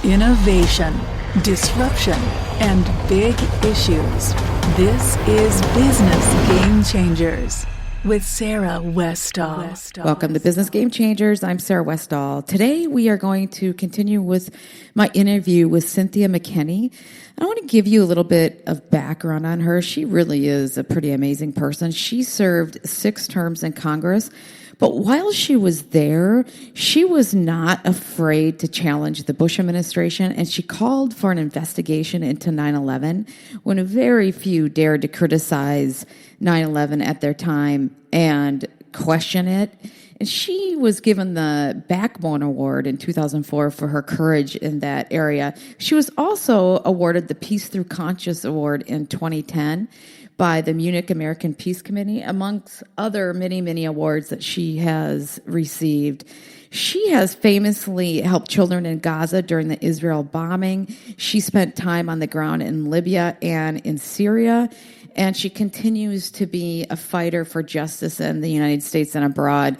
Innovation, disruption, and big issues. This is Business Game Changers with Sarah Westall. Welcome to Business Game Changers. I'm Sarah Westall. Today we are going to continue with my interview with Cynthia McKinney. I want to give you a little bit of background on her. She really is a pretty amazing person. She served 6 terms in Congress. But while she was there, she was not afraid to challenge the Bush administration, and she called for an investigation into 9/11 when very few dared to criticize 9/11 at their time and question it. And she was given the Backbone Award in 2004 for her courage in that area. She was also awarded the Peace Through Conscience Award in 2010 by the Munich American Peace Committee, amongst other many, many awards that she has received. She has famously helped children in Gaza during the Israel bombing. She spent time on the ground in Libya and in Syria, and she continues to be a fighter for justice in the United States and abroad.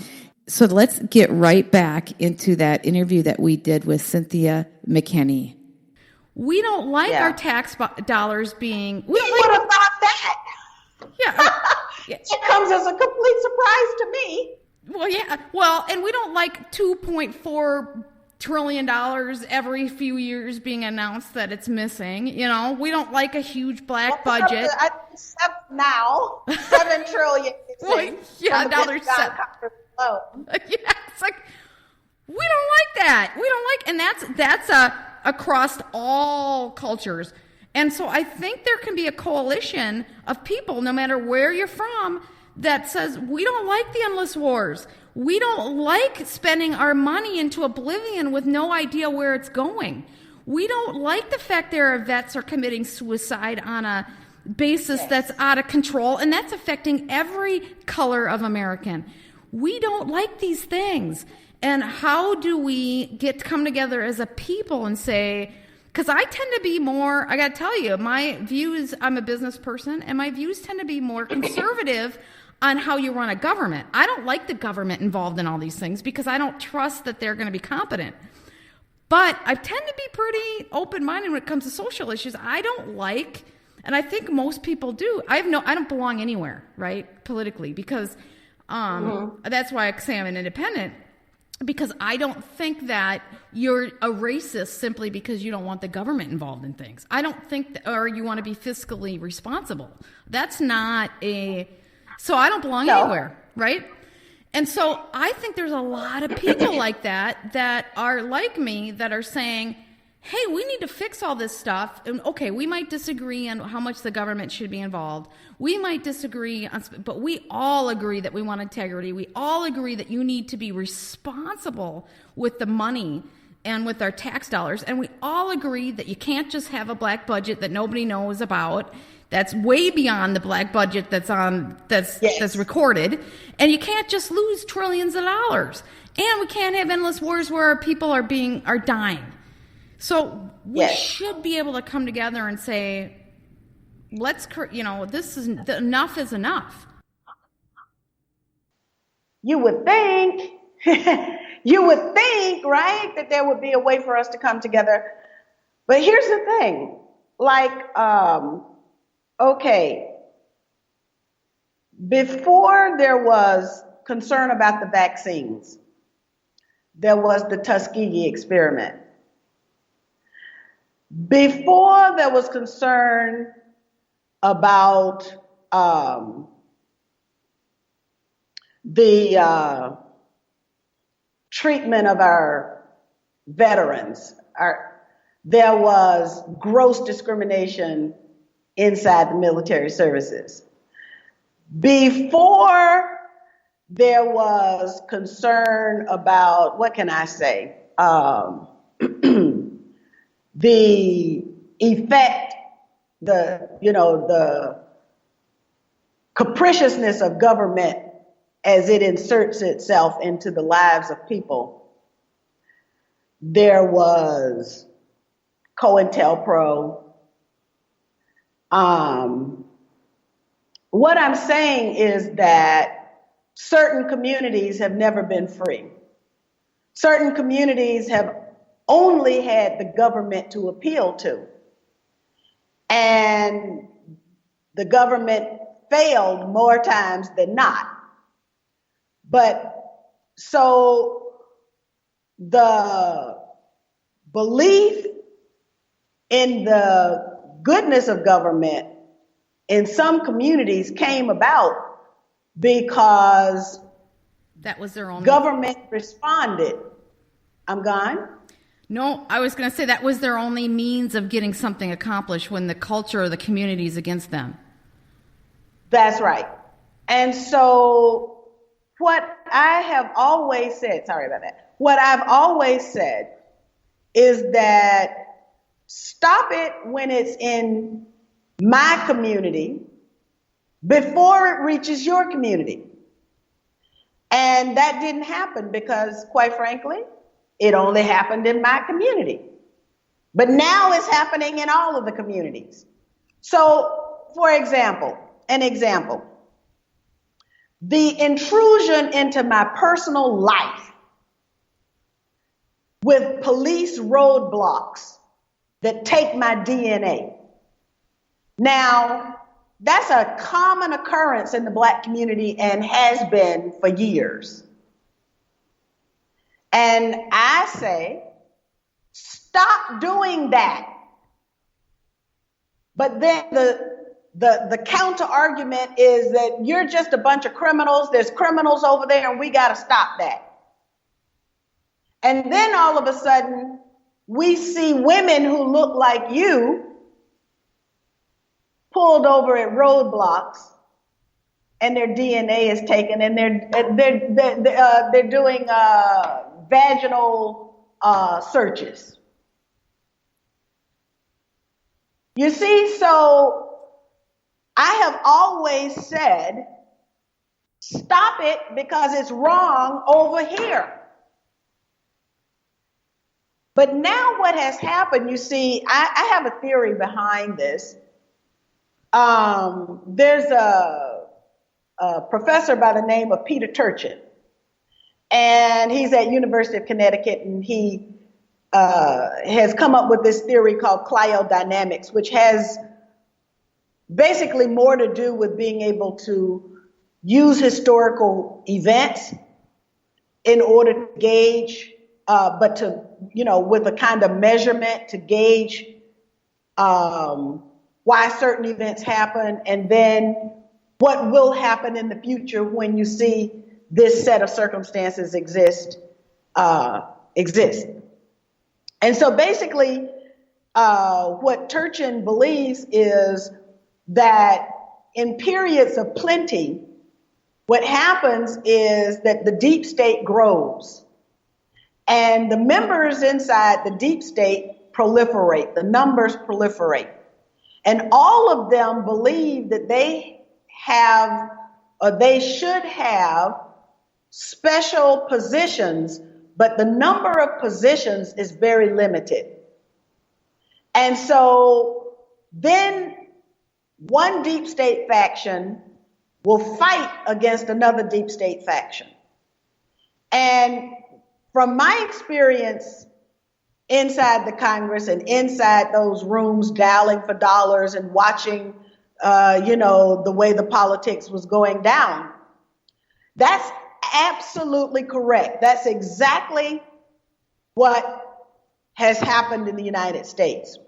So let's get right back into that interview that we did with Cynthia McKinney. We don't like our tax dollars being... We would have thought that. Yeah. It comes as a complete surprise to me. Well, yeah. Well, and we don't like $2.4 trillion every few years being announced that it's missing. You know, we don't like a huge black budget. Except now, $7 trillion. Well, yeah, now there's $7. Yeah, it's like, we don't like that. We don't like, and that's across all cultures. And so I think there can be a coalition of people, no matter where you're from, that says, we don't like the endless wars. We don't like spending our money into oblivion with no idea where it's going. We don't like the fact that our vets are committing suicide on a basis that's out of control, and that's affecting every color of American. We don't like these things. And how do we come together as a people and say, because I tend to be more, I got to tell you, my views, I'm a business person, and my views tend to be more conservative on how you run a government. I don't like the government involved in all these things because I don't trust that they're going to be competent. But I tend to be pretty open-minded when it comes to social issues. I don't like, and I think most people do, I don't belong anywhere, right, politically, because that's why I say I'm an independent. Because I don't think that you're a racist simply because you don't want the government involved in things. I don't think, or you want to be fiscally responsible. That's not so I don't belong anywhere, right? And so I think there's a lot of people like that are like me, that are saying, hey, we need to fix all this stuff. And okay, we might disagree on how much the government should be involved. We might disagree on, but we all agree that we want integrity. We all agree that you need to be responsible with the money and with our tax dollars. And we all agree that you can't just have a black budget that nobody knows about. That's way beyond the black budget that's recorded. And you can't just lose trillions of dollars. And we can't have endless wars where our people are dying. So we should be able to come together and say, this is enough is enough. You would think, right, that there would be a way for us to come together. But here's the thing, before there was concern about the vaccines, there was the Tuskegee experiment. Before there was concern about the treatment of our veterans, there was gross discrimination inside the military services. Before there was concern about, what can I say, the effect, the capriciousness of government as it inserts itself into the lives of people. There was COINTELPRO. What I'm saying is that certain communities have never been free. Certain communities have only had the government to appeal to. And the government failed more times than not. But so the belief in the goodness of government in some communities came about because that was their only government responded. I'm gone. No, I was going to say that was their only means of getting something accomplished when the culture of the community is against them. That's right. And so what I have always said, sorry about that, what I've always said is that stop it when it's in my community before it reaches your community. And that didn't happen because, quite frankly, it only happened in my community. But now it's happening in all of the communities. So, for example, the intrusion into my personal life with police roadblocks that take my DNA. Now, that's a common occurrence in the Black community and has been for years. And I say, stop doing that. But then the counter argument is that you're just a bunch of criminals. There's criminals over there and we got to stop that. And then all of a sudden, we see women who look like you pulled over at roadblocks, and their DNA is taken, and they're doing vaginal searches. You see, so I have always said, stop it because it's wrong over here. But now what has happened, you see, I have a theory behind this. There's a professor by the name of Peter Turchin, and he's at University of Connecticut, and he has come up with this theory called cliodynamics, which has basically more to do with being able to use historical events in order to gauge, but to, with a kind of measurement to gauge why certain events happen, and then what will happen in the future when you see this set of circumstances exist. And so basically, what Turchin believes is that in periods of plenty, what happens is that the deep state grows, and the members inside the deep state proliferate, the numbers proliferate. And all of them believe that they have, or they should have, special positions, but the number of positions is very limited. And so then one deep state faction will fight against another deep state faction. And from my experience inside the Congress and inside those rooms dialing for dollars and watching, the way the politics was going down, that's absolutely correct. That's exactly what has happened in the United States.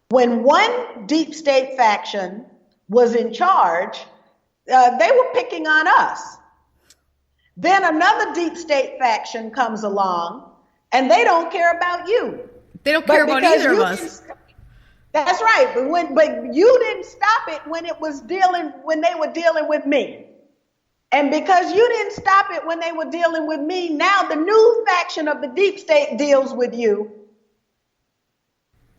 When one deep state faction was in charge, they were picking on us. Then another deep state faction comes along, and they don't care about you. They don't care about either of us. That's right. But you didn't stop it when they were dealing with me. And because you didn't stop it when they were dealing with me, now the new faction of the deep state deals with you.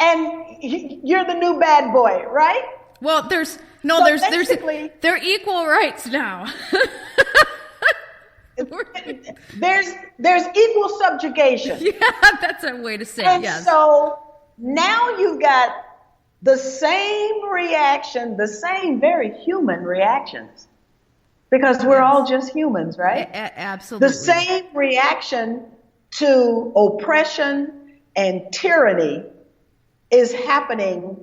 And you're the new bad boy, right? Well, they're equal rights now. There's equal subjugation. Yeah, that's a way to say it, yes. And so now you've got the same reaction, the same very human reactions, because we're all just humans, right? Absolutely. The same reaction to oppression and tyranny is happening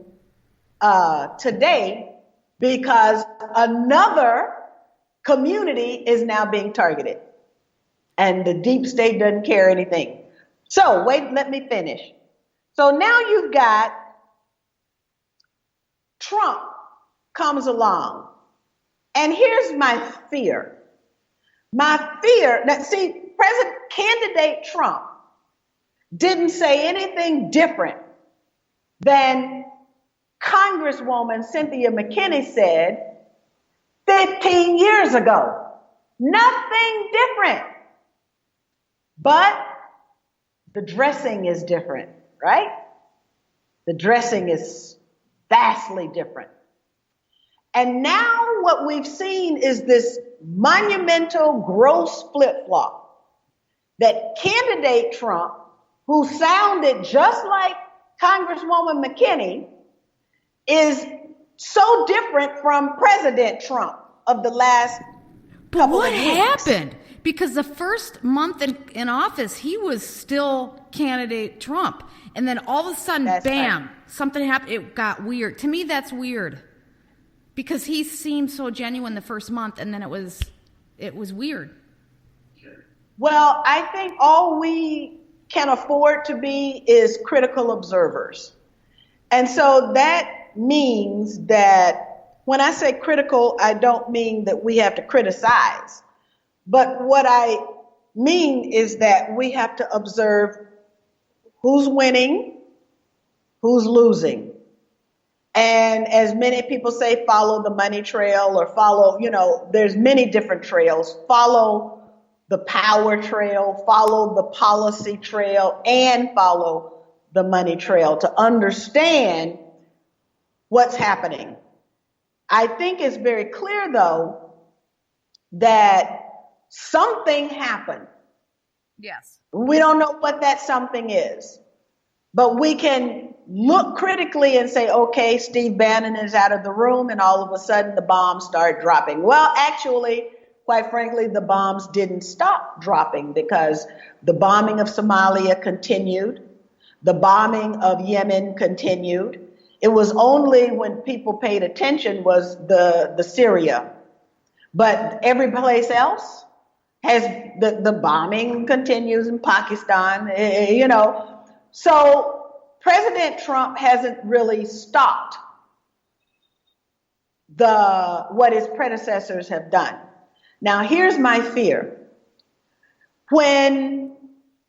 today because another community is now being targeted. And the deep state doesn't care anything. So wait, let me finish. So now you've got Trump comes along. And here's my fear. My fear, that see, candidate Trump didn't say anything different than Congresswoman Cynthia McKinney said 15 years ago. Nothing different. But the dressing is different, right? The dressing is vastly different. And now what we've seen is this monumental, gross flip-flop that candidate Trump, who sounded just like Congresswoman McKinney, is so different from President Trump of the last couple of years. What happened? Because the first month in office, he was still candidate Trump. And then all of a sudden, bam, something happened. It got weird. To me, that's weird. Because he seemed so genuine the first month, and then it was weird. Well, I think all we can afford to be is critical observers. And so that means that when I say critical, I don't mean that we have to criticize. But what I mean is that we have to observe who's winning, who's losing. And as many people say, follow the money trail or follow, there's many different trails. Follow the power trail, follow the policy trail, and follow the money trail to understand what's happening. I think it's very clear, though, that something happened. Yes. We don't know what that something is, but we can look critically and say, okay, Steve Bannon is out of the room, and all of a sudden the bombs start dropping. Well, actually, quite frankly, the bombs didn't stop dropping because the bombing of Somalia continued. The bombing of Yemen continued. It was only when people paid attention was the Syria. But every place else has the bombing continues in Pakistan, So President Trump hasn't really stopped what his predecessors have done. Now, here's my fear. When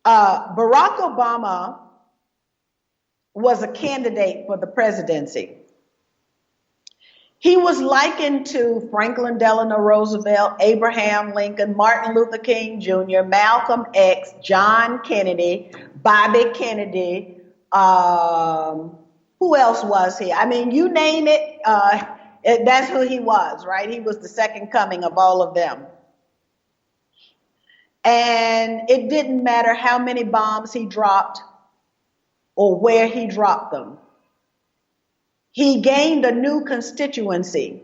Barack Obama was a candidate for the presidency, he was likened to Franklin Delano Roosevelt, Abraham Lincoln, Martin Luther King Jr., Malcolm X, John Kennedy, Bobby Kennedy. Who else was he? I mean, you name it, that's who he was, right? He was the second coming of all of them. And it didn't matter how many bombs he dropped or where he dropped them. He gained a new constituency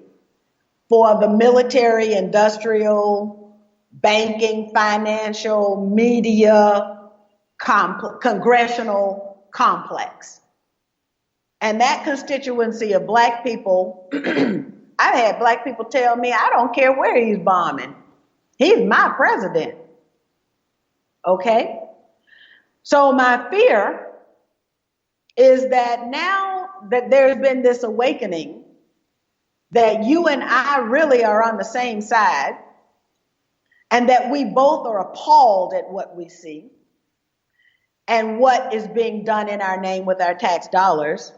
for the military, industrial, banking, financial, media, congressional complex. And that constituency of black people, I've had black people tell me, I don't care where he's bombing. He's my president. Okay? So my fear is that now that there's been this awakening, that you and I really are on the same side, and that we both are appalled at what we see and what is being done in our name with our tax dollars,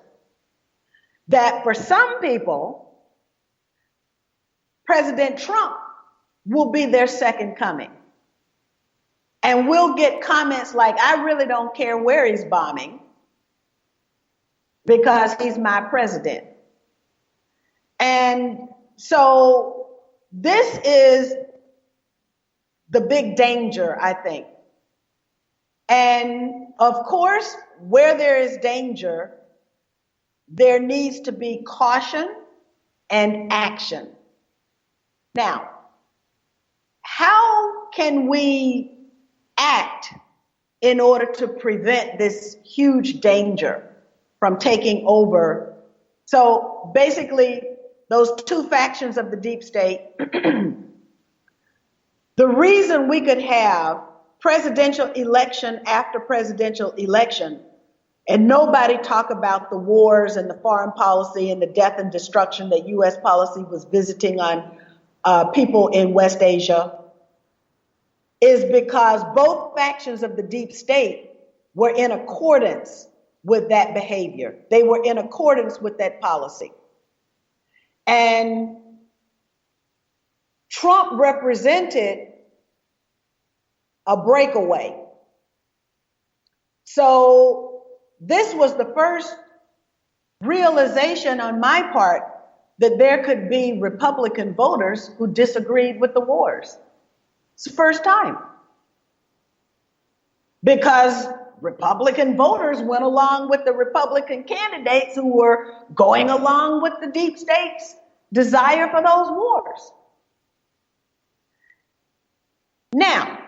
that for some people, President Trump will be their second coming. And we'll get comments like, I really don't care where he's bombing because he's my president. And so this is the big danger, I think. And of course, where there is danger, there needs to be caution and action. Now, how can we act in order to prevent this huge danger from taking over. So basically, those two factions of the deep state, the reason we could have presidential election after presidential election and nobody talk about the wars and the foreign policy and the death and destruction that U.S. policy was visiting on people in West Asia is because both factions of the deep state were in accordance with that behavior. They were in accordance with that policy. And Trump represented a breakaway. So this was the first realization on my part that there could be Republican voters who disagreed with the wars. It's the first time. Because Republican voters went along with the Republican candidates who were going along with the deep state's desire for those wars. Now,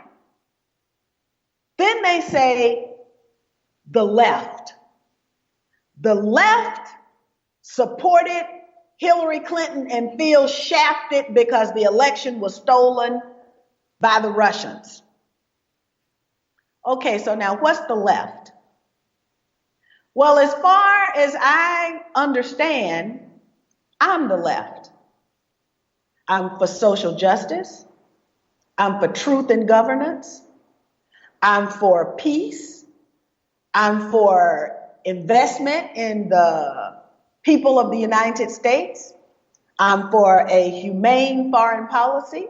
then they say the left. The left supported Hillary Clinton and feels shafted because the election was stolen by the Russians. Okay, so now what's the left? Well, as far as I understand, I'm the left. I'm for social justice. I'm for truth in governance. I'm for peace. I'm for investment in the people of the United States. I'm for a humane foreign policy.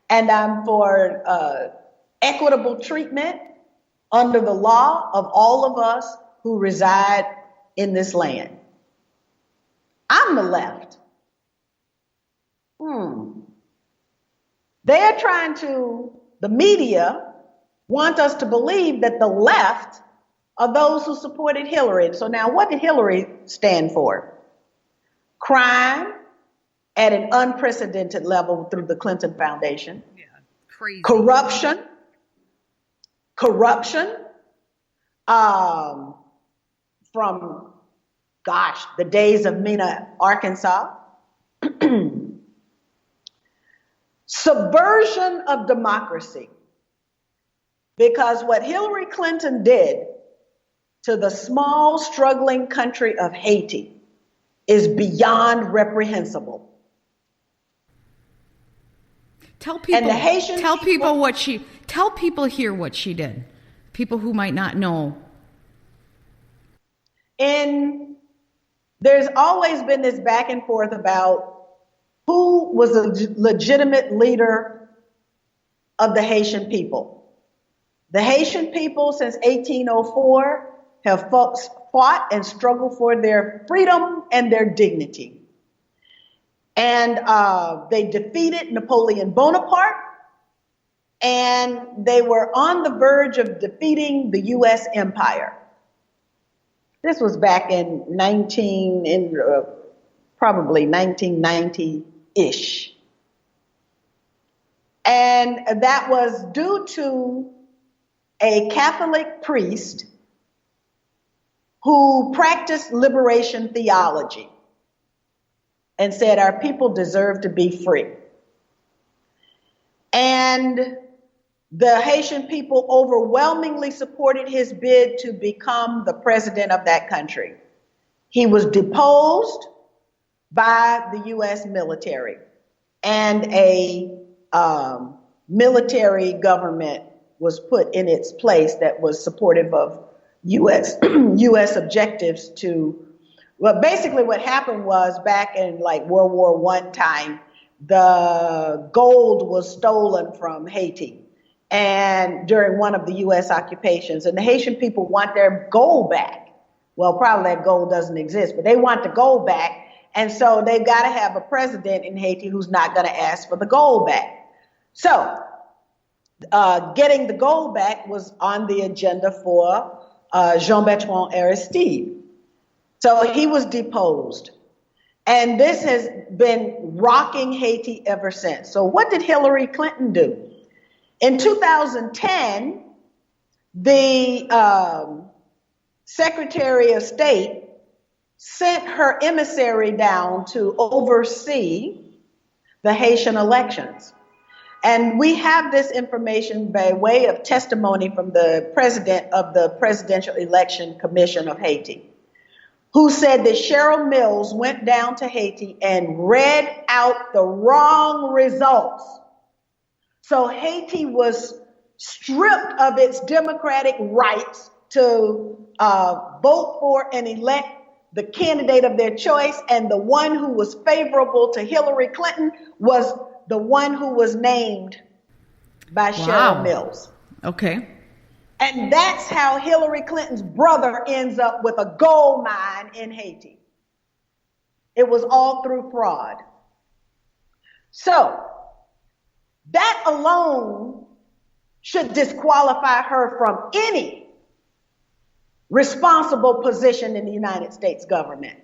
And I'm for equitable treatment under the law of all of us who reside in this land. I'm the left. They're trying to, the media want us to believe that the left are those who supported Hillary. So now what did Hillary stand for? Crime at an unprecedented level through the Clinton Foundation. Yeah, crazy. Corruption from, the days of Mena, Arkansas. Subversion of democracy. Because what Hillary Clinton did to the small, struggling country of Haiti is beyond reprehensible. Tell people, and the Haitian tell people here what she did. People who might not know. And there's always been this back and forth about who was a legitimate leader of the Haitian people. The Haitian people since 1804 have fought and struggled for their freedom and their dignity. And they defeated Napoleon Bonaparte, and they were on the verge of defeating the U.S. empire. This was back in probably 1990-ish. And that was due to a Catholic priest who practiced liberation theology and said our people deserve to be free. And the Haitian people overwhelmingly supported his bid to become the president of that country. He was deposed by the U.S. military, and a military government was put in its place that was supportive of U.S. objectives to, well, basically what happened was back in like World War I time, the gold was stolen from Haiti and during one of the U.S. occupations, and the Haitian people want their gold back. Well, probably that gold doesn't exist, but they want the gold back. And so they've got to have a president in Haiti who's not going to ask for the gold back. So getting the gold back was on the agenda for Jean-Bertrand Aristide. So he was deposed. And this has been rocking Haiti ever since. So what did Hillary Clinton do? In 2010, the Secretary of State sent her emissary down to oversee the Haitian elections. And we have this information by way of testimony from the president of the Presidential Election Commission of Haiti, who said that Cheryl Mills went down to Haiti and read out the wrong results. So Haiti was stripped of its democratic rights to vote for and elect the candidate of their choice, and the one who was favorable to Hillary Clinton was the one who was named by Cheryl Mills. Okay. And that's how Hillary Clinton's brother ends up with a gold mine in Haiti. It was all through fraud. So that alone should disqualify her from any responsible position in the United States government.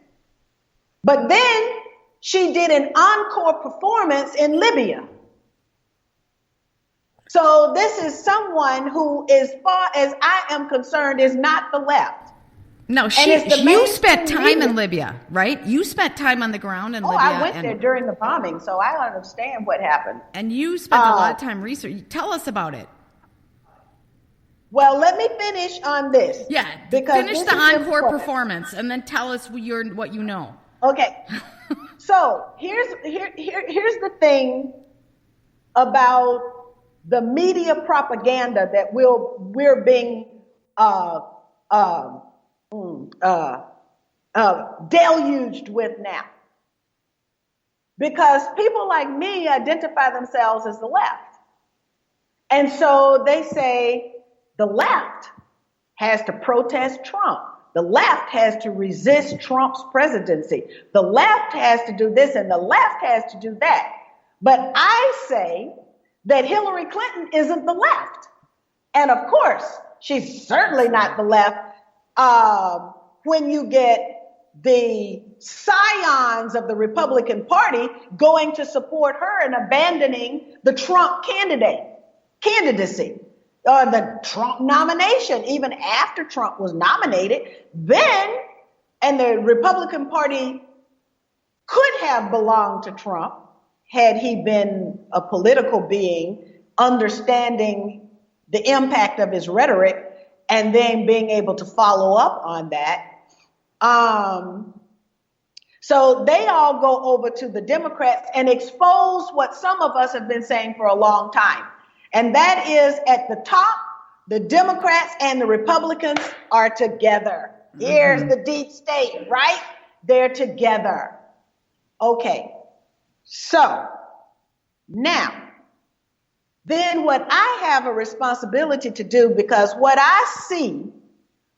But then she did an encore performance in Libya. So this is someone who, as far as I am concerned, is not the left. No, you spent time in Libya, right? You spent time on the ground in Libya. I went there during the bombing, so I understand what happened. And you spent a lot of time researching. Tell us about it. Well, let me finish on this. Yeah, finish the encore performance and then tell us what you know. Okay. So here's the thing about the media propaganda that we're being deluged with now. Because people like me identify themselves as the left. And so they say the left has to protest Trump. The left has to resist Trump's presidency. The left has to do this and the left has to do that. But I say that Hillary Clinton isn't the left. And of course, she's certainly not the left when you get the scions of the Republican Party going to support her and abandoning the Trump candidacy. Or the Trump nomination, even after Trump was nominated, and the Republican Party could have belonged to Trump had he been a political being, understanding the impact of his rhetoric, and then being able to follow up on that. So they all go over to the Democrats and expose what some of us have been saying for a long time. And that is, at the top, the Democrats and the Republicans are together. Here's the deep state, right? They're together. Okay. So now, then what I have a responsibility to do, because what I see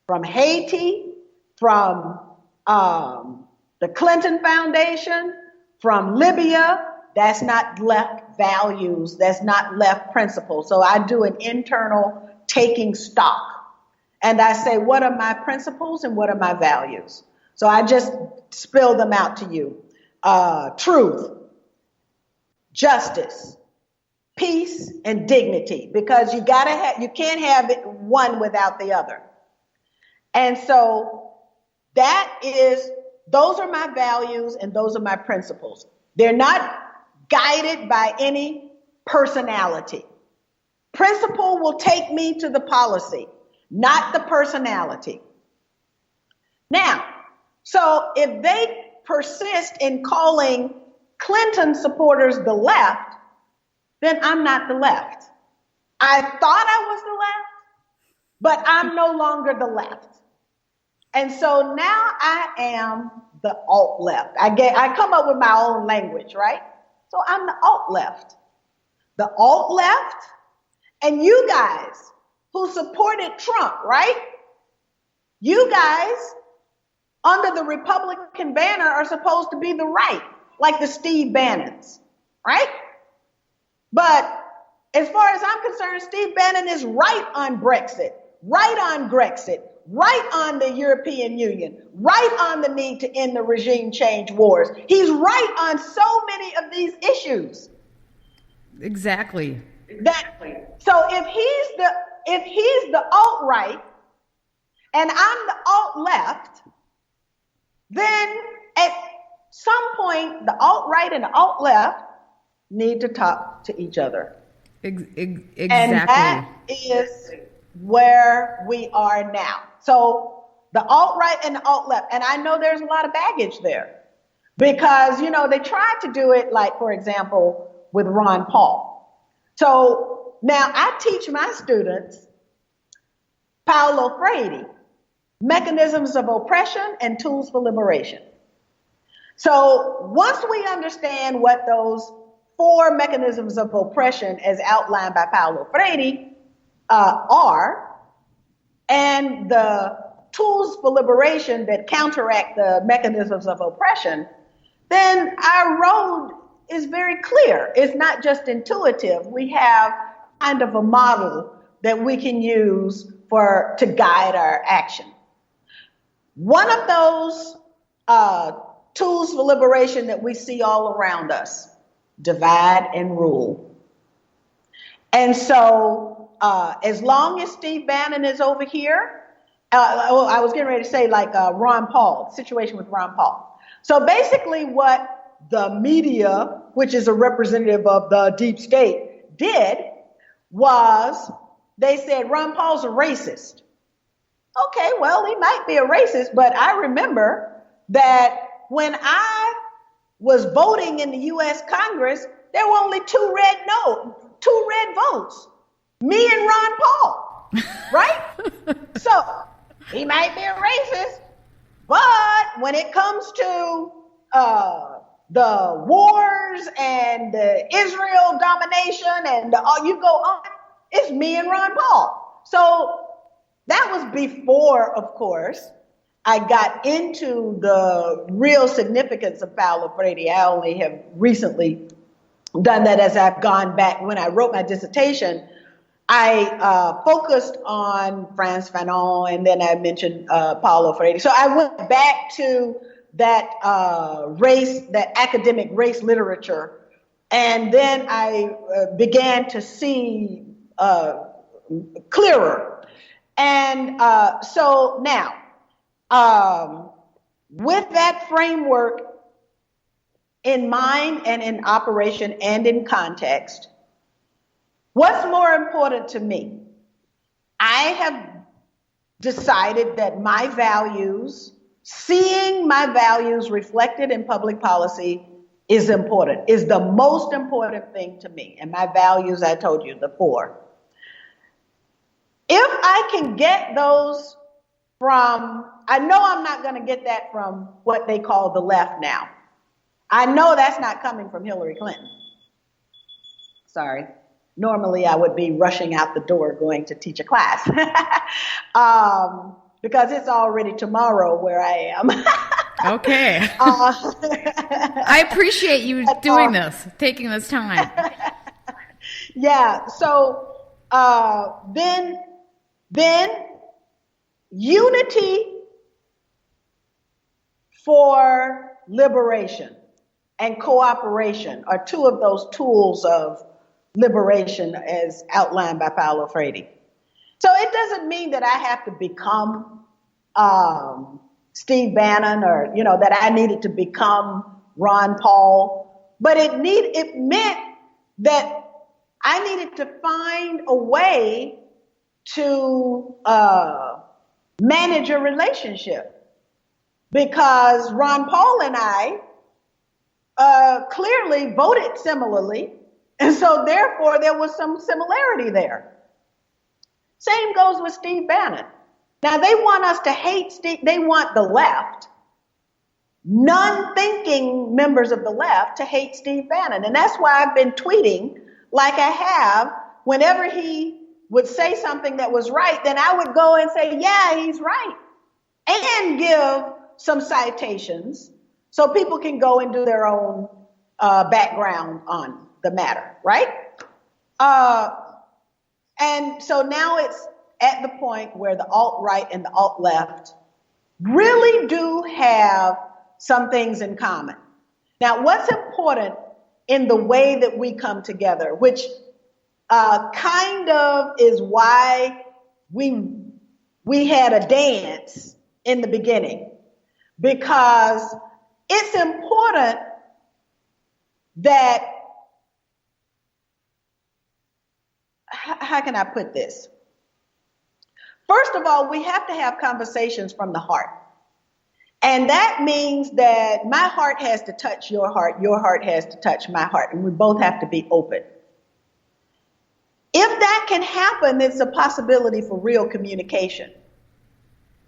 from Haiti, from the Clinton Foundation, from Libya, that's not left values, that's not left principles. So I do an internal taking stock. And I say, what are my principles and what are my values? So I just spill them out to you. Truth, justice, peace, and dignity. Because you can't have it one without the other. And so those are my values and those are my principles. They're not guided by any personality. Principle will take me to the policy, not the personality. Now, so if they persist in calling Clinton supporters the left, then I'm not the left. I thought I was the left, but I'm no longer the left. And so now I am the alt left. I come up with my own language, right? So I'm the alt left. The alt left, and you guys who supported Trump, right? You guys under the Republican banner are supposed to be the right, like the Steve Bannons, right? But as far as I'm concerned, Steve Bannon is right on Brexit, right on Grexit, right on the European Union, right on the need to end the regime change wars. He's right on so many of these issues. Exactly. So if he's the alt-right and I'm the alt-left, then at some point the alt-right and the alt-left need to talk to each other. Exactly. And that is where we are now. So the alt-right and the alt-left, and I know there's a lot of baggage there because, you know, they tried to do it like, for example, with Ron Paul. So now I teach my students Paulo Freire, Mechanisms of Oppression and Tools for Liberation. So once we understand what those 4 mechanisms of oppression as outlined by Paulo Freire are, and the tools for liberation that counteract the mechanisms of oppression, then our road is very clear. It's not just intuitive. We have kind of a model that we can use to guide our action. One of those tools for liberation that we see all around us, divide and rule. And so as long as Steve Bannon is over here, I was getting ready to say like Ron Paul, situation with Ron Paul. So basically what the media, which is a representative of the deep state, did was they said Ron Paul's a racist. Okay, well, he might be a racist, but I remember that when I was voting in the U.S. Congress, there were only two red votes, me and Ron Paul, right? So he might be a racist, but when it comes to the wars and the Israel domination and you go on, it's me and Ron Paul. So that was before, of course, I got into the real significance of Paulo Freire. I only have recently done that as I've gone back. When I wrote my dissertation, I focused on Frantz Fanon, and then I mentioned Paulo Freire. So I went back to that that academic race literature, and then I began to see clearer. And so now, with that framework in mind and in operation and in context, what's more important to me? I have decided that my values, seeing my values reflected in public policy is important, is the most important thing to me. And my values, I told you, the 4. If I can get those from, I know I'm not going to get that from what they call the left now. I know that's not coming from Hillary Clinton. Sorry. Normally I would be rushing out the door going to teach a class because it's already tomorrow where I am. Okay. I appreciate you doing this, taking this time. Yeah. So then unity for liberation and cooperation are 2 of those tools of liberation as outlined by Paulo Freire. So it doesn't mean that I have to become Steve Bannon or, you know, that I needed to become Ron Paul, but it meant that I needed to find a way to manage a relationship, because Ron Paul and I clearly voted similarly, and so therefore there was some similarity there. Same goes with Steve Bannon. Now they want us to hate Steve. They want the left, non-thinking members of the left, to hate Steve Bannon, and that's why I've been tweeting like I have. Whenever he would say something that was right, then I would go and say, yeah, he's right, and give some citations so people can go and do their own background on the matter, right? And so now it's at the point where the alt-right and the alt-left really do have some things in common. Now, what's important in the way that we come together, which kind of is why we had a dance in the beginning, because it's important that, how can I put this? First of all, we have to have conversations from the heart. And that means that my heart has to touch your heart has to touch my heart, and we both have to be open. If that can happen, it's a possibility for real communication.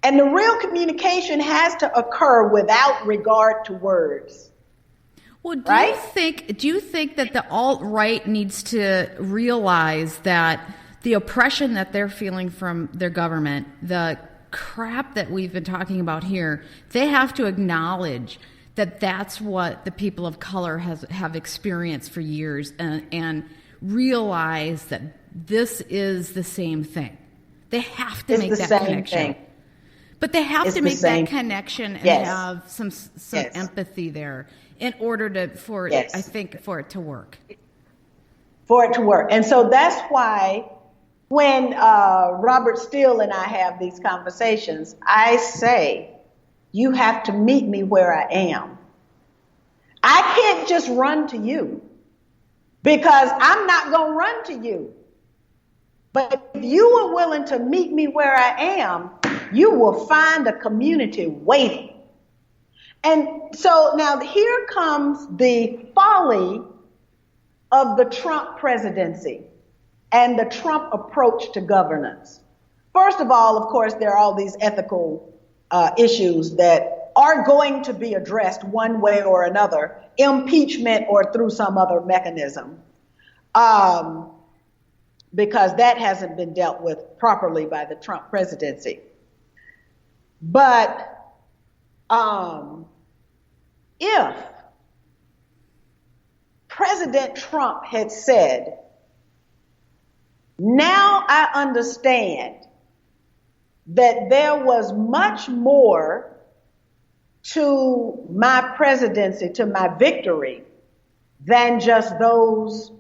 And the real communication has to occur without regard to words. Well, do you think that the alt-right needs to realize that the oppression that they're feeling from their government, the crap that we've been talking about here, they have to acknowledge that that's what the people of color have experienced for years, and realize that this is the same thing. They have to make that connection. But they have to make that connection and have some empathy there in order for it to work. For it to work. And so that's why when Robert Steele and I have these conversations, I say, you have to meet me where I am. I can't just run to you, because I'm not going to run to you. But if you are willing to meet me where I am, you will find a community waiting. And so now here comes the folly of the Trump presidency and the Trump approach to governance. First of all, of course, there are all these ethical issues that are going to be addressed one way or another, impeachment or through some other mechanism, because that hasn't been dealt with properly by the Trump presidency. But if President Trump had said, now I understand that there was much more to my presidency, to my victory, than just those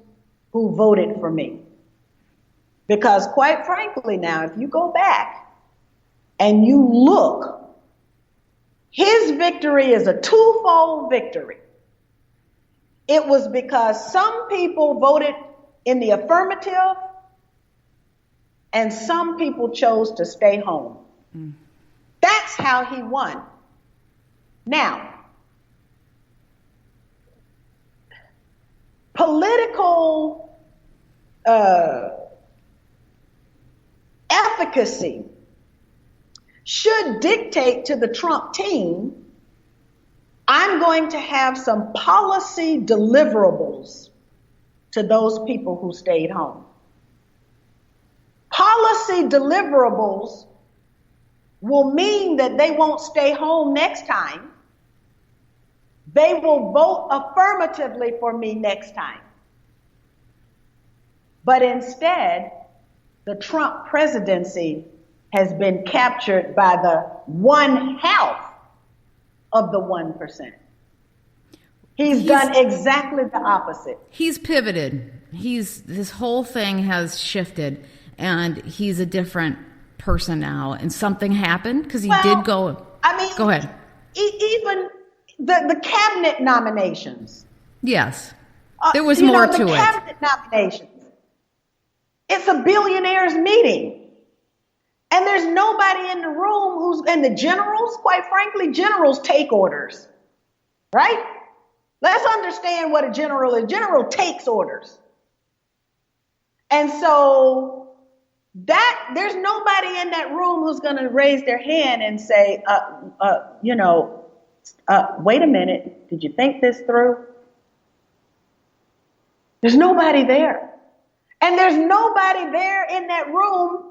who voted for me. Because quite frankly now, if you go back and you look, his victory is a twofold victory. It was because some people voted in the affirmative and some people chose to stay home. That's how he won. Now, political efficacy should dictate to the Trump team, I'm going to have some policy deliverables to those people who stayed home. Policy deliverables will mean that they won't stay home next time. They will vote affirmatively for me next time. But instead, the Trump presidency has been captured by the 1/2 of the 1%. He's done exactly the opposite. He's pivoted. This whole thing has shifted, and he's a different person now. And something happened because did go. I mean, go ahead. Even the cabinet nominations. Yes, there was more to it. The cabinet nominations. It's a billionaires meeting. And there's nobody in the room and the generals, quite frankly, generals take orders, right? Let's understand what a general is. General takes orders. And so there's nobody in that room who's going to raise their hand and say, wait a minute, did you think this through? There's nobody there. And there's nobody there in that room,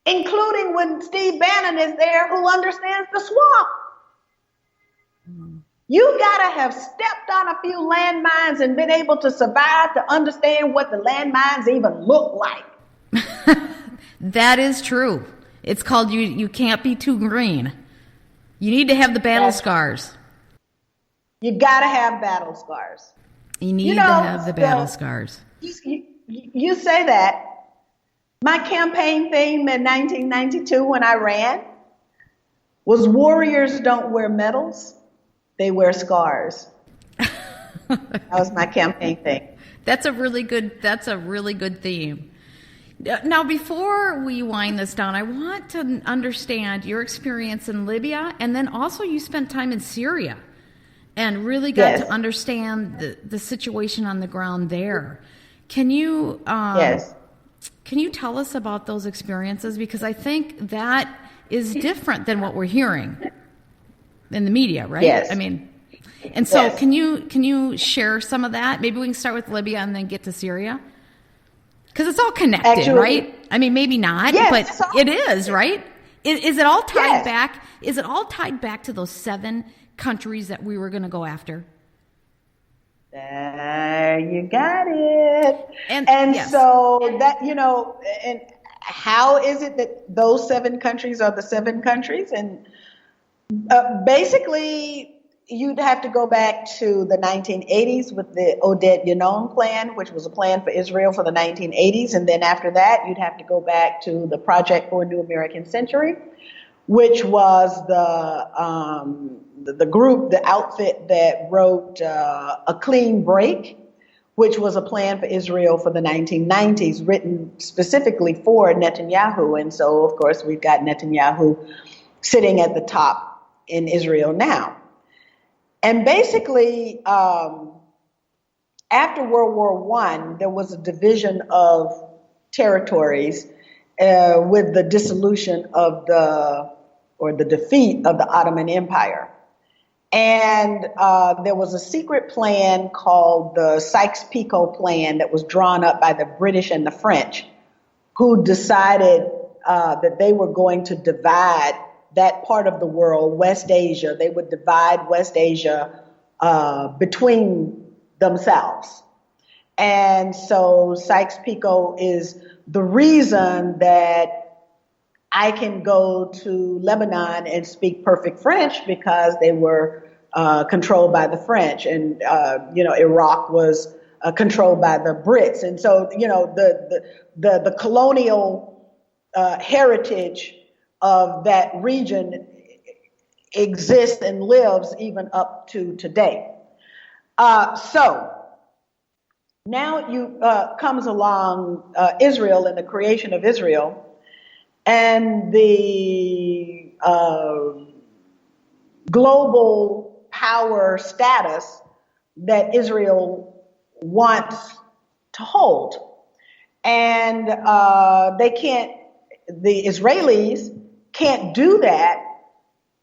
including when Steve Bannon is there, who understands the swamp. You gotta have stepped on a few landmines and been able to survive to understand what the landmines even look like. That is true. It's called you can't be too green. You need to have the battle scars. You gotta have battle scars. You need to have the battle scars. you say that. My campaign theme in 1992 when I ran was warriors don't wear medals, they wear scars. That was my campaign theme. That's a really good theme. Now, before we wind this down, I want to understand your experience in Libya, and then also you spent time in Syria and really got to understand the situation on the ground there. Can you Can you tell us about those experiences? Because I think that is different than what we're hearing in the media, right? Yes. I mean, and so can you share some of that? Maybe we can start with Libya and then get to Syria. Because it's all connected, Actually, right? I mean, maybe not, but it is, right? Is it all tied back? Is it all tied back to those 7 countries that we were going to go after? There you got it. And yes. So that, and how is it that those 7 countries are the 7 countries? And basically, you'd have to go back to the 1980s with the Oded Yanon plan, which was a plan for Israel for the 1980s. And then after that, you'd have to go back to the Project for a New American Century, which was the group, the outfit that wrote A Clean Break, which was a plan for Israel for the 1990s, written specifically for Netanyahu. And so, of course, we've got Netanyahu sitting at the top in Israel now. And basically, after World War I, there was a division of territories with the dissolution of the defeat of the Ottoman Empire. And there was a secret plan called the Sykes-Picot Plan that was drawn up by the British and the French, who decided that they were going to divide that part of the world, West Asia. They would divide West Asia between themselves. And so Sykes-Picot is the reason that I can go to Lebanon and speak perfect French, because they were controlled by the French, and Iraq was controlled by the Brits. And so the colonial heritage of that region exists and lives even up to today. So now comes along Israel and the creation of Israel, and the global power status that Israel wants to hold. And the Israelis can't do that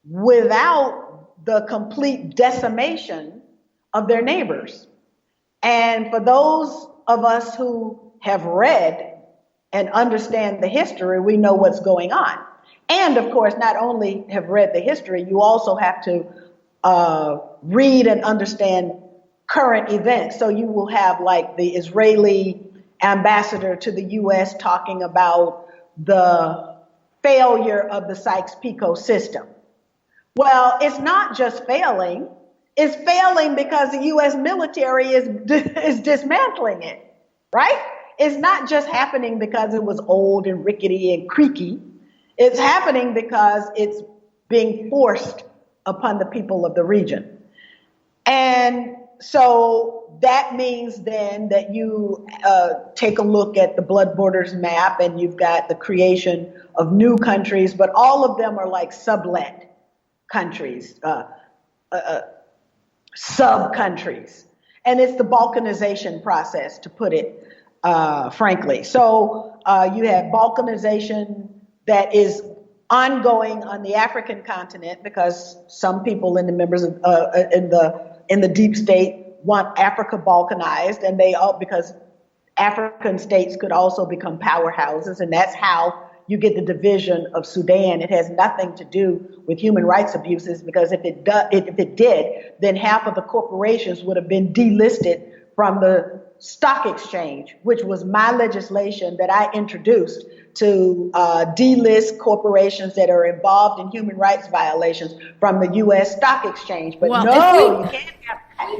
without the complete decimation of their neighbors. And for those of us who have read and understand the history, we know what's going on. And of course, not only have read the history, you also have to read and understand current events. So you will have like the Israeli ambassador to the U.S. talking about the failure of the Sykes-Picot system. Well, it's not just failing. It's failing because the U.S. military is dismantling it, right? It's not just happening because it was old and rickety and creaky. It's happening because it's being forced upon the people of the region. And so that means then that you take a look at the blood borders map, and you've got the creation of new countries, but all of them are like sublet countries, sub-countries. And it's the balkanization process, to put it frankly. So you have balkanization that is ongoing on the African continent, because some people in the members of, in the deep state want Africa balkanized, and because African states could also become powerhouses, and that's how you get the division of Sudan. It has nothing to do with human rights abuses, because if it did, then half of the corporations would have been delisted from the stock exchange, which was my legislation that I introduced to delist corporations that are involved in human rights violations from the U.S. stock exchange. But you can't have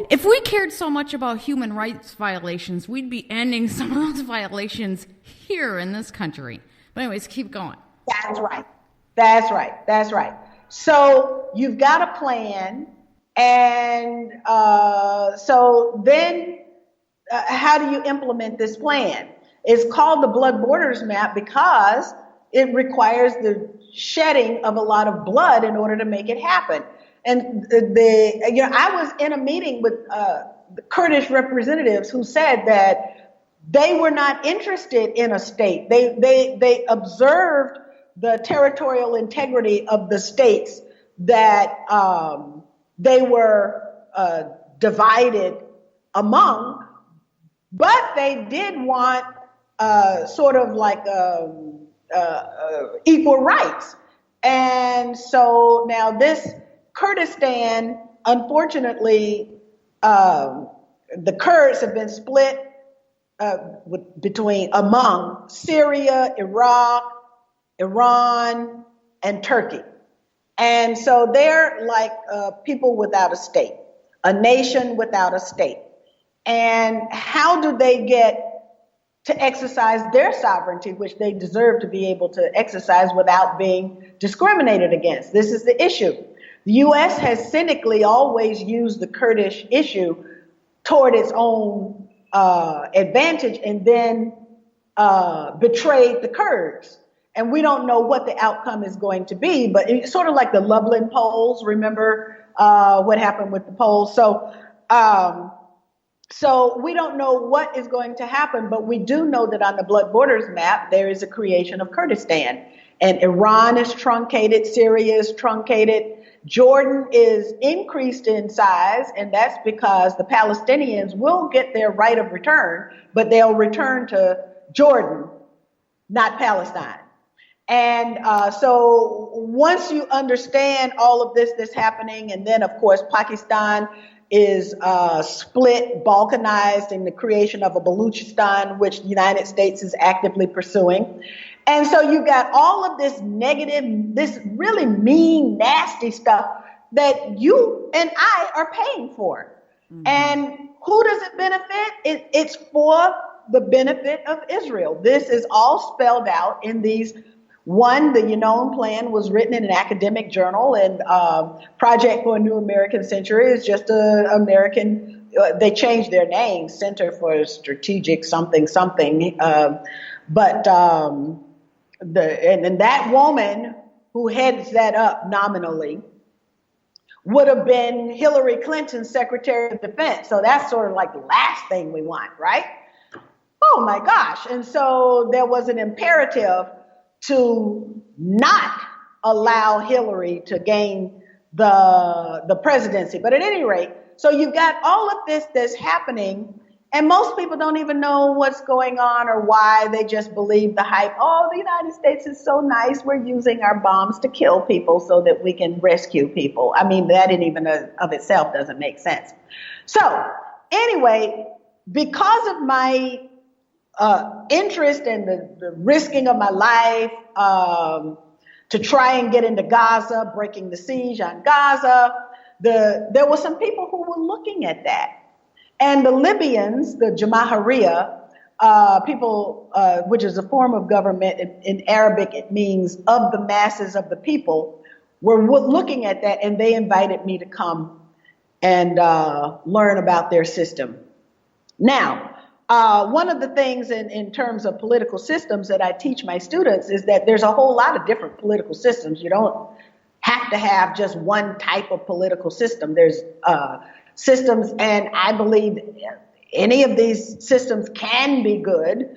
If we cared so much about human rights violations, we'd be ending some of those violations here in this country. But anyways, keep going. That's right. That's right. That's right. So you've got a plan, and so then how do you implement this plan? It's called the Blood Borders Map because it requires the shedding of a lot of blood in order to make it happen. And I was in a meeting with the Kurdish representatives who said that they were not interested in a state. They observed the territorial integrity of the states that they were divided among, but they did want sort of like equal rights. And so now this Kurdistan, unfortunately, the Kurds have been split among Syria, Iraq, Iran, and Turkey. And so they're like people without a state, a nation without a state. And how do they get to exercise their sovereignty, which they deserve to be able to exercise without being discriminated against? This is the issue. The U.S. has cynically always used the Kurdish issue toward its own advantage and then betrayed the Kurds. And we don't know what the outcome is going to be, but it's sort of like the Lublin polls. Remember what happened with the polls? So we don't know what is going to happen, but we do know that on the Blood Borders Map, there is a creation of Kurdistan. And Iran is truncated, Syria is truncated, Jordan is increased in size, and that's because the Palestinians will get their right of return, but they'll return to Jordan, not Palestine. And so once you understand all of this that's happening, and then of course Pakistan is split, balkanized in the creation of a Baluchistan, which the United States is actively pursuing. And so you've got all of this negative, this really mean, nasty stuff that you and I are paying for. Mm-hmm. And who does it benefit? It's for the benefit of Israel. This is all spelled out in these. One, the Unknown Plan was written in an academic journal, and Project for a New American Century is just an American, they changed their name, Center for Strategic something. And that woman who heads that up nominally would have been Hillary Clinton's Secretary of Defense. So that's sort of like the last thing we want, right? Oh my gosh. And so there was an imperative to not allow Hillary to gain the presidency. But at any rate, so you've got all of this that's happening, and most people don't even know what's going on or why. They just believe the hype. Oh, the United States is so nice. We're using our bombs to kill people so that we can rescue people. I mean, that in even of itself doesn't make sense. So anyway, because of my interest in the risking of my life to try and get into Gaza, breaking the siege on Gaza, there were some people who were looking at that. And the Libyans, the Jamahiriya, people, which is a form of government, in Arabic it means of the masses of the people, were looking at that, and they invited me to come and learn about their system. Now, one of the things in terms of political systems that I teach my students is that there's a whole lot of different political systems. You don't have to have just one type of political system. There's systems, and I believe any of these systems can be good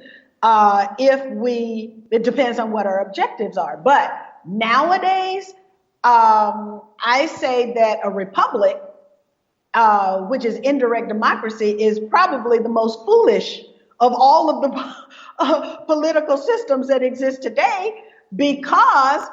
it depends on what our objectives are. But nowadays, I say that a republic, which is indirect democracy, is probably the most foolish of all of the political systems that exist today, because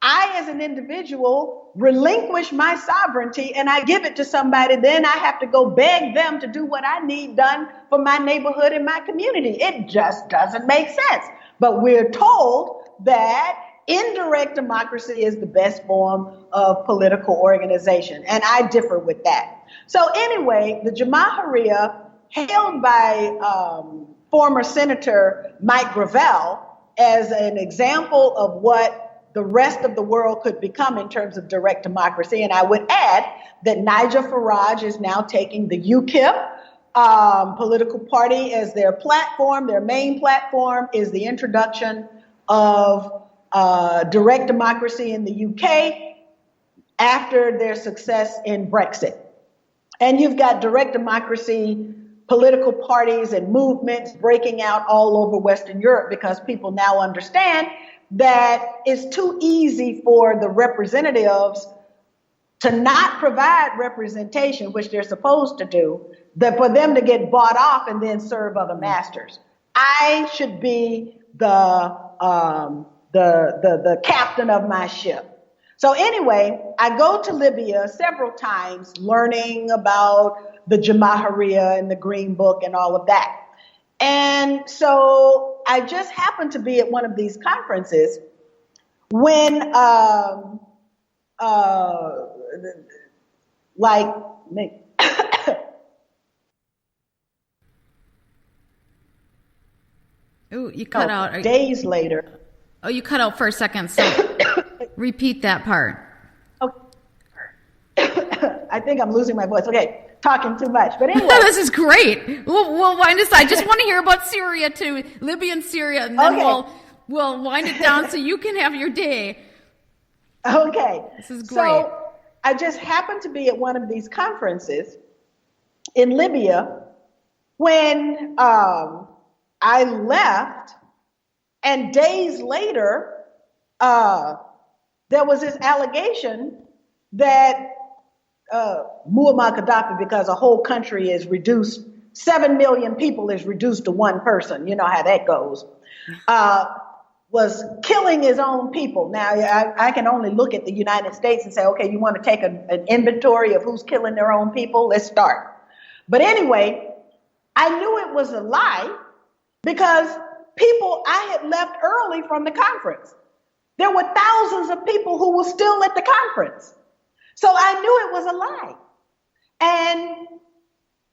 I, as an individual, relinquish my sovereignty and I give it to somebody. Then I have to go beg them to do what I need done for my neighborhood and my community. It just doesn't make sense. But we're told that indirect democracy is the best form of political organization, and I differ with that. So anyway, the Jamahiriya, hailed by former Senator Mike Gravel as an example of what the rest of the world could become in terms of direct democracy. And I would add that Nigel Farage is now taking the UKIP political party as their platform. Their main platform is the introduction of direct democracy in the UK after their success in Brexit. And you've got direct democracy political parties and movements breaking out all over Western Europe because people now understand that it's too easy for the representatives to not provide representation, which they're supposed to do, that for them to get bought off and then serve other masters. I should be the captain of my ship. So anyway, I go to Libya several times learning about the Jamahiriya and the Green Book and all of that. And so I just happened to be at one of these conferences when Ooh, you cut out. Days later. Oh, you cut out for a second, so repeat that part. Okay. I think I'm losing my voice. Okay, talking too much. But anyway. This is great. We'll wind this. I just want to hear about Syria too, Libya and Syria, and then we'll wind it down so you can have your day. Okay. This is great. So I just happened to be at one of these conferences in Libya when I left, and days later, there was this allegation that Muammar Gaddafi, because a whole country is reduced, 7 million people is reduced to one person, you know how that goes, was killing his own people. Now, I can only look at the United States and say, okay, you want to take an inventory of who's killing their own people? Let's start. But anyway, I knew it was a lie because I had left early from the conference. There were thousands of people who were still at the conference. So I knew it was a lie. And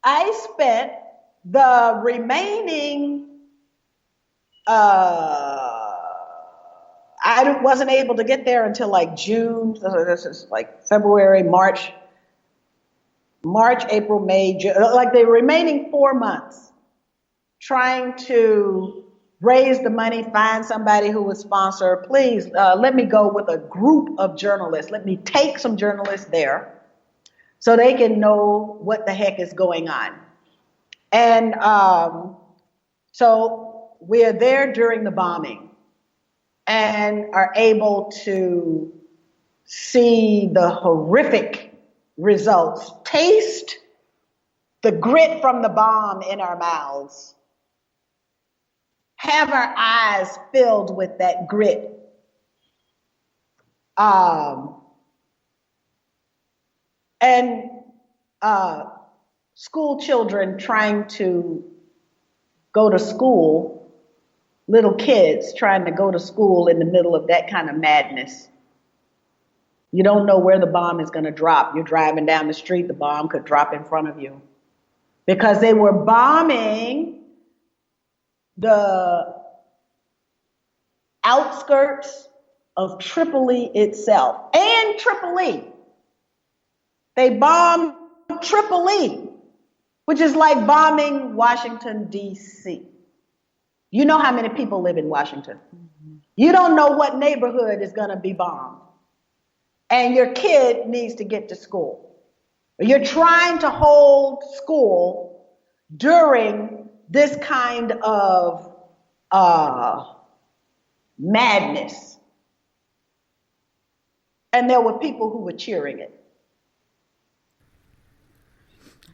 I spent the remaining, I wasn't able to get there until like June, this is like February, March, April, May, June, like the remaining 4 months trying to raise the money, find somebody who would sponsor. Please let me go with a group of journalists. Let me take some journalists there so they can know what the heck is going on. And so we're there during the bombing and are able to see the horrific results, taste the grit from the bomb in our mouths, have our eyes filled with that grit. And school children trying to go to school, little kids trying to go to school in the middle of that kind of madness. You don't know where the bomb is going to drop. You're driving down the street, the bomb could drop in front of you. Because they were bombing the outskirts of Tripoli itself. And Tripoli. They bombed Tripoli, which is like bombing Washington, D.C. You know how many people live in Washington. You don't know what neighborhood is going to be bombed. And your kid needs to get to school. You're trying to hold school during this kind of madness. And there were people who were cheering it.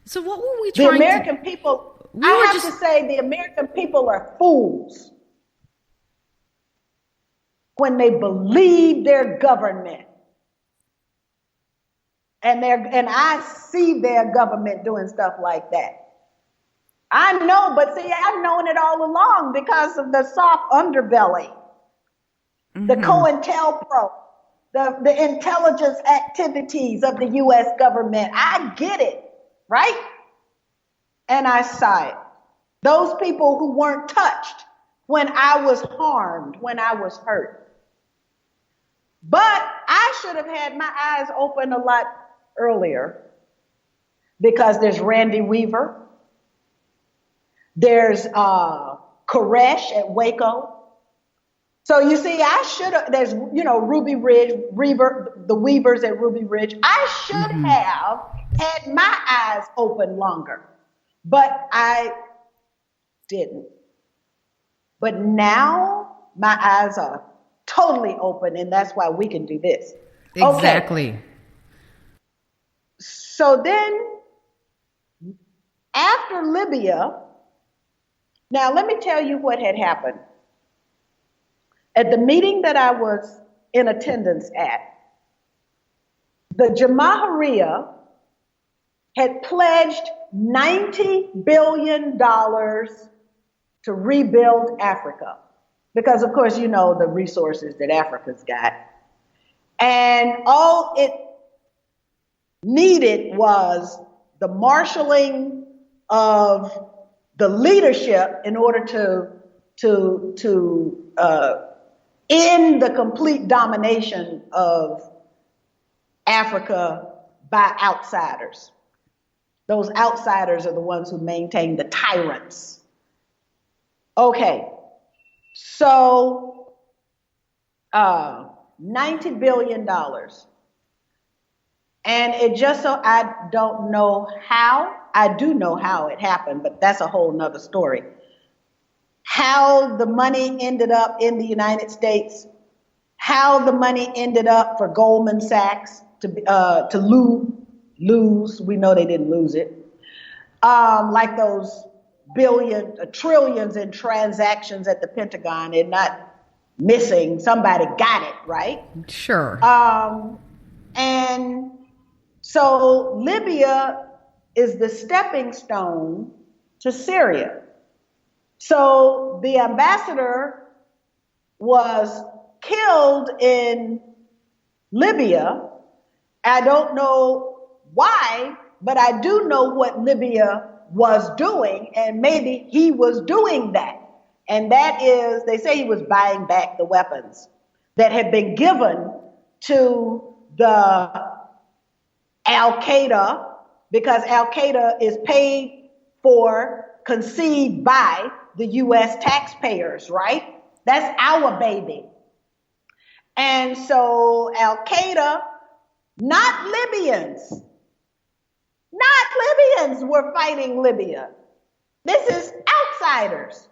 So what were we trying to... The American people, I have to say, the American people are fools when they believe their government. And I see their government doing stuff like that. I know, but see, I've known it all along because of the soft underbelly. the COINTELPRO, the intelligence activities of the U.S. government. I get it, right? And I sigh. Those people who weren't touched when I was harmed, when I was hurt. But I should have had my eyes open a lot earlier, because there's Randy Weaver, there's Koresh at Waco. So you see, I should have, there's, Ruby Ridge, the Weavers at Ruby Ridge. I should have had my eyes open longer, but I didn't. But now my eyes are totally open, and that's why we can do this. Exactly. Okay. So then, after Libya, now let me tell you what had happened. At the meeting that I was in attendance at, the Jamahiriya had pledged $90 billion to rebuild Africa. Because, of course, you know the resources that Africa's got. And all it needed was the marshaling of the leadership in order to end the complete domination of Africa by outsiders. Those outsiders are the ones who maintain the tyrants. Okay. So, $90 billion. And it just so, I don't know how, I do know how it happened, but that's a whole nother story. How the money ended up in the United States, how the money ended up for Goldman Sachs to lose, we know they didn't lose it. Like those trillions in transactions at the Pentagon, and not missing, somebody got it, right? Sure. And so Libya is the stepping stone to Syria. So the ambassador was killed in Libya. I don't know why, but I do know what Libya was doing, and maybe he was doing that. And that is, they say he was buying back the weapons that had been given to the Al-Qaeda, because Al-Qaeda is paid for, conceived by the U.S. taxpayers, right? That's our baby. And so Al-Qaeda, not Libyans were fighting Libya. This is outsiders.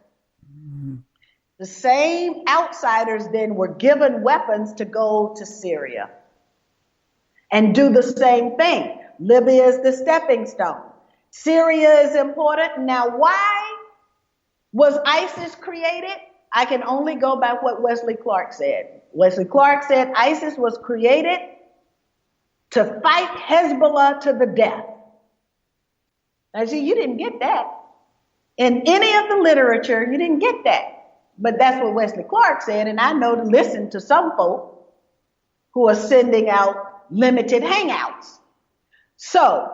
The same outsiders then were given weapons to go to Syria and do the same thing. Libya is the stepping stone. Syria is important. Now, why was ISIS created? I can only go by what Wesley Clark said. Wesley Clark said ISIS was created to fight Hezbollah to the death. Now, see, you didn't get that. In any of the literature, you didn't get that. But that's what Wesley Clark said, and I know to listen to some folk who are sending out limited hangouts. So,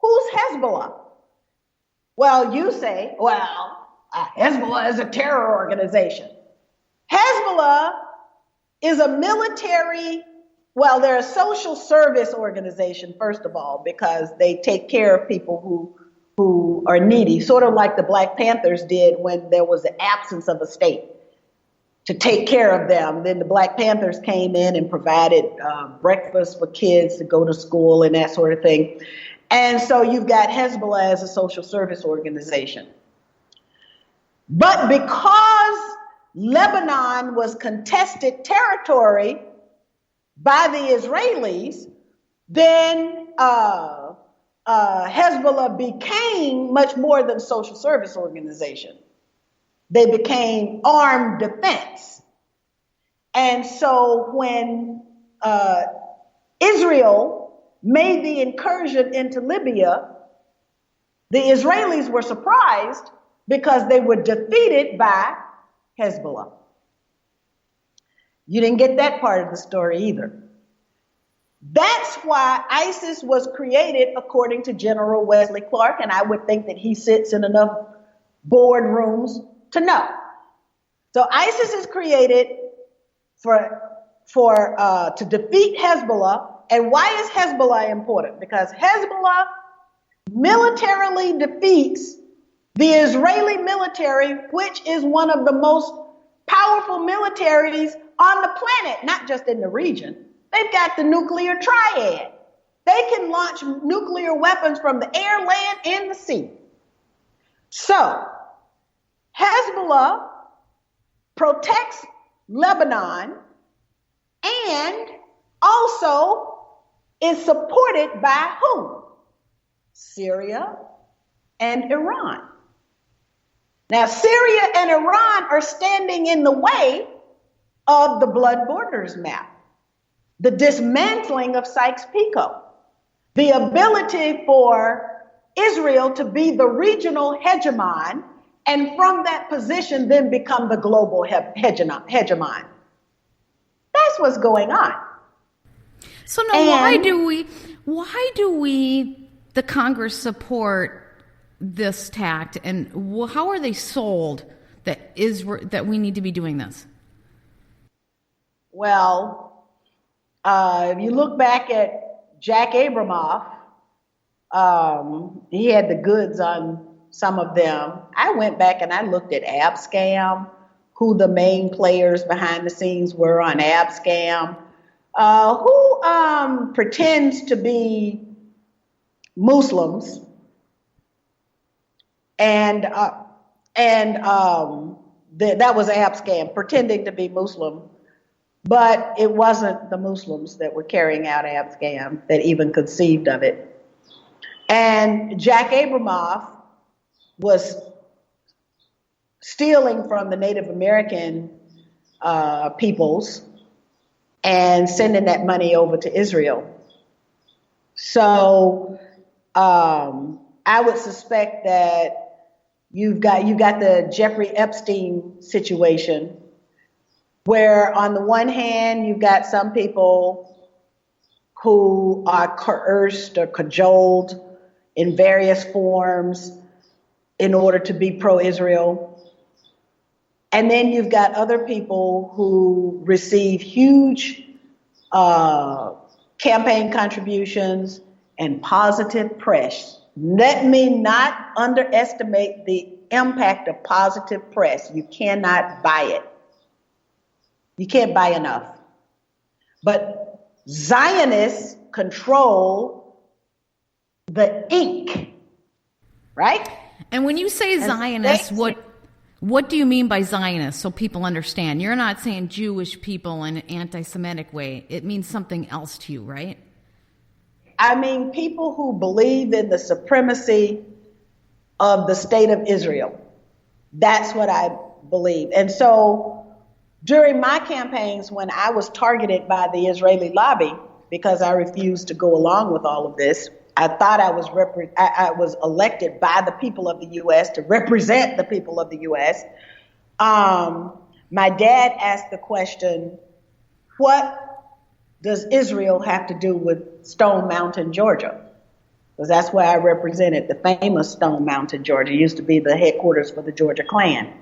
who's Hezbollah? Well, you say, Hezbollah is a terror organization. Hezbollah is a military, they're a social service organization, first of all, because they take care of people who are needy, sort of like the Black Panthers did when there was the absence of a state to take care of them. Then the Black Panthers came in and provided breakfast for kids to go to school and that sort of thing. And so you've got Hezbollah as a social service organization. But because Lebanon was contested territory by the Israelis, then Hezbollah became much more than a social service organization. They became armed defense. And so when Israel made the incursion into Libya, the Israelis were surprised because they were defeated by Hezbollah. You didn't get that part of the story either. That's why ISIS was created, according to General Wesley Clark, and I would think that he sits in enough boardrooms to know. So ISIS is created to defeat Hezbollah. And why is Hezbollah important? Because Hezbollah militarily defeats the Israeli military, which is one of the most powerful militaries on the planet, not just in the region. They've got the nuclear triad. They can launch nuclear weapons from the air, land, and the sea. So, Hezbollah protects Lebanon and also is supported by whom? Syria and Iran. Now, Syria and Iran are standing in the way of the blood borders map, the dismantling of Sykes-Picot, the ability for Israel to be the regional hegemon, and from that position then become the global hegemon. That's what's going on. So now, why do we, the Congress, support this tact, and how are they sold that we need to be doing this? Well, if you look back at Jack Abramoff, he had the goods on some of them. I went back and I looked at Abscam, who the main players behind the scenes were on Abscam, who pretends to be Muslims, and that was Abscam, pretending to be Muslim. But it wasn't the Muslims that were carrying out Abscam that even conceived of it. And Jack Abramoff was stealing from the Native American peoples and sending that money over to Israel. So I would suspect that you've got the Jeffrey Epstein situation, where on the one hand, you've got some people who are coerced or cajoled in various forms in order to be pro-Israel. And then you've got other people who receive huge campaign contributions and positive press. Let me not underestimate the impact of positive press. You cannot buy it. You can't buy enough. But Zionists control the ink, right? And when you say Zionists, what do you mean by Zionists, so people understand? You're not saying Jewish people in an anti-Semitic way. It means something else to you, right? I mean people who believe in the supremacy of the state of Israel. That's what I believe. And so during my campaigns, when I was targeted by the Israeli lobby because I refused to go along with all of this, I thought I was elected by the people of the U.S. to represent the people of the U.S. My dad asked the question, what does Israel have to do with Stone Mountain, Georgia? Because that's where I represented, the famous Stone Mountain, Georgia. It used to be the headquarters for the Georgia Klan.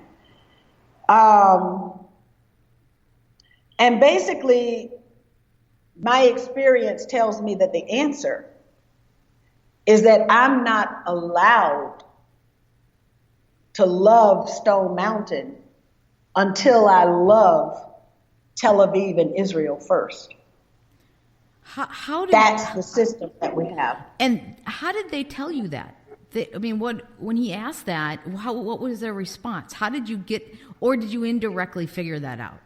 And basically, my experience tells me that the answer is that I'm not allowed to love Stone Mountain until I love Tel Aviv and Israel first. That's the system that we have. And how did they tell you that? When he asked that, what was their response? How did you get, or did you indirectly figure that out?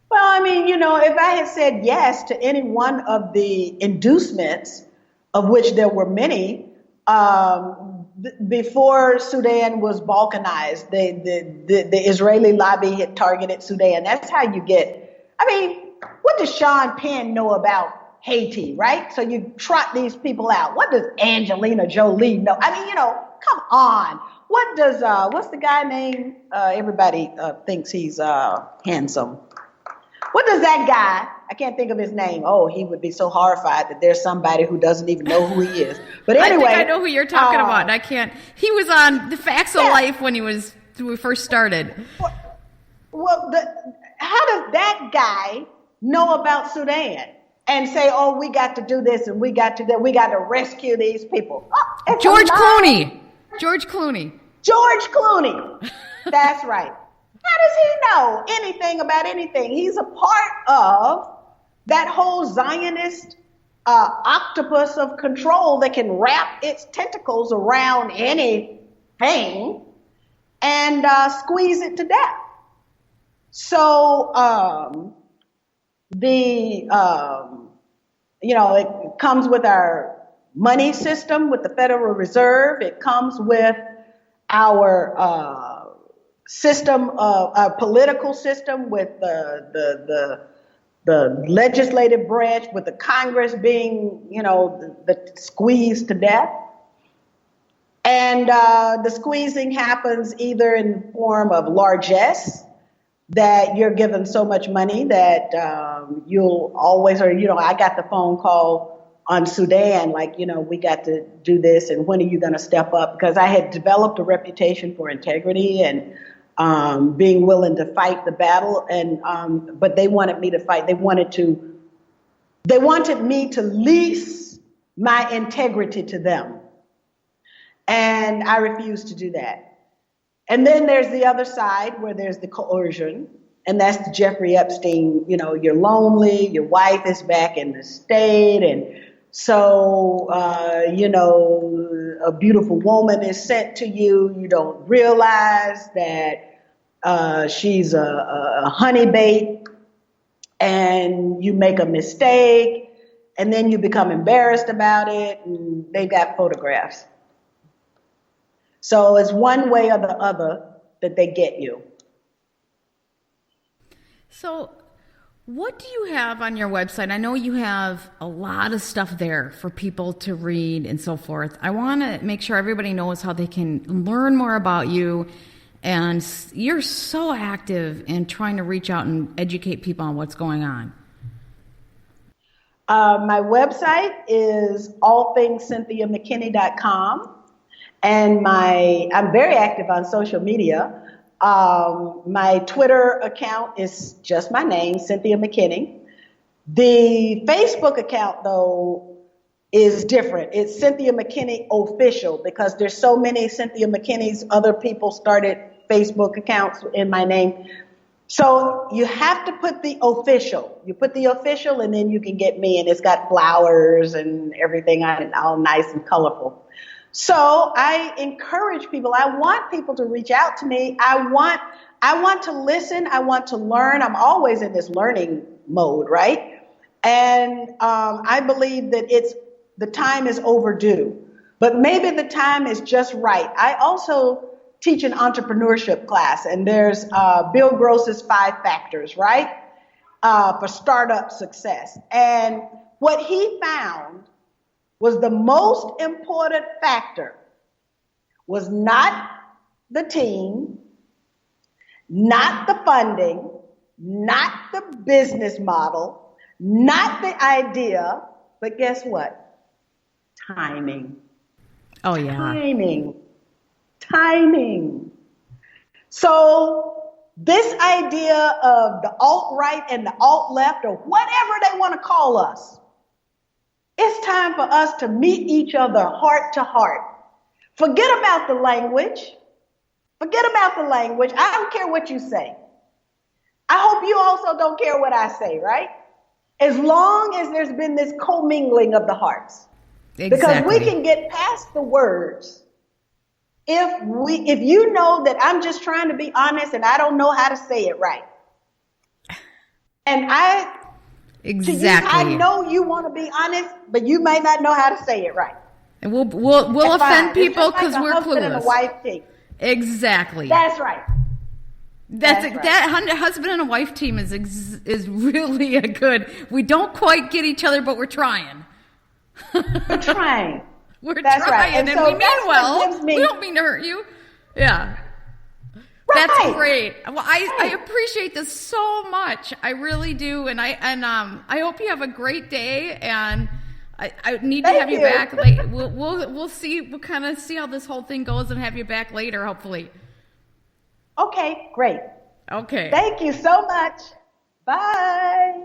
Well, I mean, if I had said yes to any one of the inducements, of which there were many, before Sudan was balkanized, the Israeli lobby had targeted Sudan. That's how you get, what does Sean Penn know about Haiti, right? So you trot these people out. What does Angelina Jolie know? Come on. what's the guy name? Everybody thinks he's handsome. What does that guy, I can't think of his name. Oh, he would be so horrified that there's somebody who doesn't even know who he is. But anyway. I think I know who you're talking about, and I can't. He was on The Facts of Life when we first started. Well, how does that guy know about Sudan and say, oh, we got to do this and we got to do that. We got to rescue these people. Oh, George Clooney. George Clooney. That's right. How does he know anything about anything? He's a part of that whole Zionist octopus of control that can wrap its tentacles around anything and squeeze it to death. So it comes with our money system, with the Federal Reserve. It comes with our system of our political system, with the legislative branch, with the Congress being, the squeezed to death. And the squeezing happens either in the form of largesse, that you're given so much money that you'll always, I got the phone call on Sudan, we got to do this, and when are you going to step up? Because I had developed a reputation for integrity and being willing to fight the battle, and but they wanted me to fight. They wanted me to lease my integrity to them, and I refused to do that. And then there's the other side where there's the coercion, and that's the Jeffrey Epstein. You're lonely, your wife is back in the state, and so a beautiful woman is sent to you. You don't realize that she's a honey bait, and you make a mistake, and then you become embarrassed about it, and they've got photographs. So it's one way or the other that they get you. So what do you have on your website? I know you have a lot of stuff there for people to read and so forth. I want to make sure everybody knows how they can learn more about you. And you're so active in trying to reach out and educate people on what's going on. My website is allthingscynthiamckinney.com. And I'm very active on social media. My Twitter account is just my name, Cynthia McKinney. The Facebook account, though, is different. It's Cynthia McKinney Official, because there's so many Cynthia McKinneys. Other people started Facebook accounts in my name. So you have to put the official. You put the official, and then you can get me, and it's got flowers and everything on it, all nice and colorful. So I encourage people. I want people to reach out to me. I want to listen. I want to learn. I'm always in this learning mode, right? And I believe that the time is overdue, but maybe the time is just right. I also teach an entrepreneurship class, and there's Bill Gross's 5 factors, right, for startup success. And what he found was the most important factor was not the team, not the funding, not the business model, not the idea, but guess what? Timing. Oh, yeah. Timing. So this idea of the alt-right and the alt-left, or whatever they want to call us, it's time for us to meet each other heart to heart. Forget about the language. I don't care what you say. I hope you also don't care what I say, right? As long as there's been this commingling of the hearts. Exactly. Because we can get past the words if you know that I'm just trying to be honest and I don't know how to say it right. And Exactly. I know you want to be honest, but you may not know how to say it right. And we'll offend people because we're clueless. And a wife team. Exactly. That's right. That husband and a wife team is really a good. We don't quite get each other, but we're trying. We're trying. We're that's trying, right. and we mean well. We don't mean to hurt you. Yeah. Right. That's great. Well, I appreciate this so much. I really do, and I hope you have a great day. And I need to have you back. Like we'll see. We'll kind of see how this whole thing goes, and have you back later, hopefully. Okay, great. Okay. Thank you so much. Bye.